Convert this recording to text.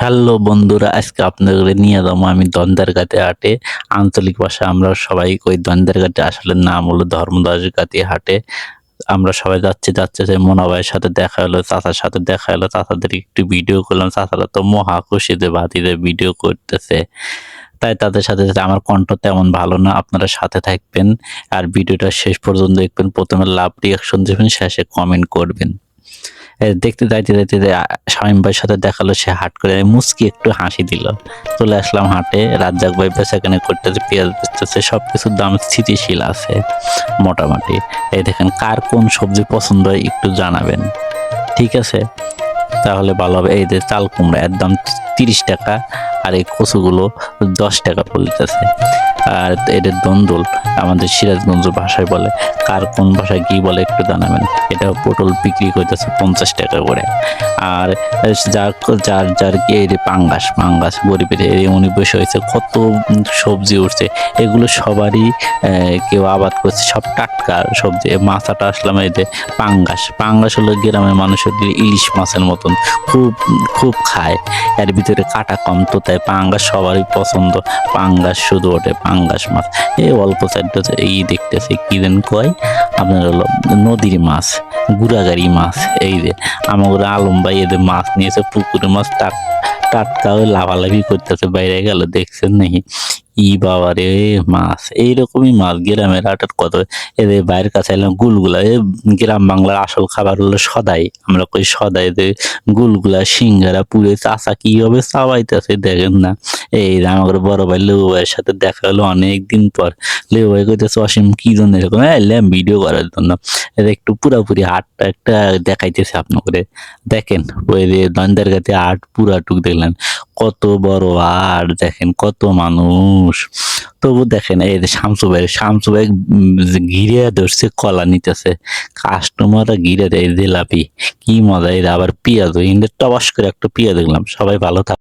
Hello বন্ধুরা, আজকে আপনাদের নিয়ে যাবো আমি দন্দারগাতি হাটে। আঞ্চলিক ভাষায় আমরা সবাই কই দন্দারগাতি, আসলে নাম হলো ধর্মদাসগাতি হাটে। আমরা সবাই যাচ্ছে যে মোনা ভাইয়ের সাথে দেখা হলো, চাচার সাথে দেখা হলো, চাচাদের একটু ভিডিও করলাম। চাচারা তো মহা খুশিতে ভাতিতে ভিডিও করতেছে। তাই তাদের সাথে সাথে আমার কণ্ঠ তেমন ভালো না, আপনারা সাথে থাকবেন আর ভিডিওটা শেষ পর্যন্ত দেখবেন। প্রথমে লাভ রিয়াকশন দেবেন, শেষে কমেন্ট করবেন। দেখতে যাইতে শামীম ভাইয়ের সাথে দেখালো, সে হাট করে মুচকি একটু হাসি দিল। চলে আসলাম হাটে। রাজ্জাক ভাই বেচাকেনা করতেছে, পেঁয়াজ বেচতেছে, সবকিছুর দাম স্থিতিশীল আছে মোটামুটি। এই দেখেন, কার কোন সবজি পছন্দ হয় একটু জানাবেন, ঠিক আছে? তাহলে ভালো হবে। এই যে চাল কুমড়া, এর দাম 30 টাকা, আর এই কচুগুলো 10 টাকা বলতেছে। আর এটা দন্দুল, আমাদের সিরাজগঞ্জ ভাষায় বলে। কার কোন ভাষায় কি বলে একটু জানাবেন। এটা পটল বিক্রি করতেছে 50 টাকা করে। আর যার যার যার কি এই যে পাঙ্গাস গরিবের এই উনি বসে হয়েছে, কত সবজি উঠছে। এগুলো সবারই কেউ আবাদ করছে, সব টাটকা সবজি। মাছটা আসলাম, এই যে পাঙ্গাস হলো গ্রামের মানুষের ইলিশ মাছের মতন, খুব খুব খায়। এর ভিতরে কাটা কম, তো তাই পাঙ্গাস সবারই পছন্দ। পাঙ্গাস শুধু ওঠে, পাঙ্গাস মাছ। এই অল্প সাইডটা এই দেখতেছে কি যেন কয় আপনার, হলো নদীর মাছ, গুড়াগাড়ি মাছ। এই যে আমার আলম ভাই এদের মাছ নিয়েছে, পুকুরের মাছ টাটকা ওই লাভালাভি করতেছে, বাইরে গেল দেখছেন নাকি? ই বাবা রে, মাছ এইরকমই মাছ গ্রামের হাটের কত। এদের বাইরের কাছে এলাম গুলগুলা, গ্রাম বাংলার আসল খাবার হলো সদাই, আমরা কই সদাই। যে গুলগুলা সিঙ্গারা পুরে চাচা কিভাবে চাবাইতেছে দেখেন না। এই আমার বড় ভাই লেবু ভাইয়ের সাথে দেখা হলো অনেকদিন পর। লেবু ভাই কইতেছে, অসীম কি জন্য এরকম? এলাম ভিডিও করার জন্য। এটা একটু পুরাপুরি হাটটা একটা দেখাইতেছে আপনাকে। দেখেন ওই যে দন্দারগাতি হাট পুরাটুক দেখলেন, কত বড় হাট, দেখেন কত মানুষ। তবু দেখেন এই যে শামসু ভাই ঘিরে ধরছে, কলা নিতেছে, কাস্টমাররা ঘিরে দেয় জিলাপি। কি মজা! এই আবার পেঁয়াজ, ইন্দের টবাস করে একটা পেঁয়াজ দেখলাম। সবাই ভালো থাক।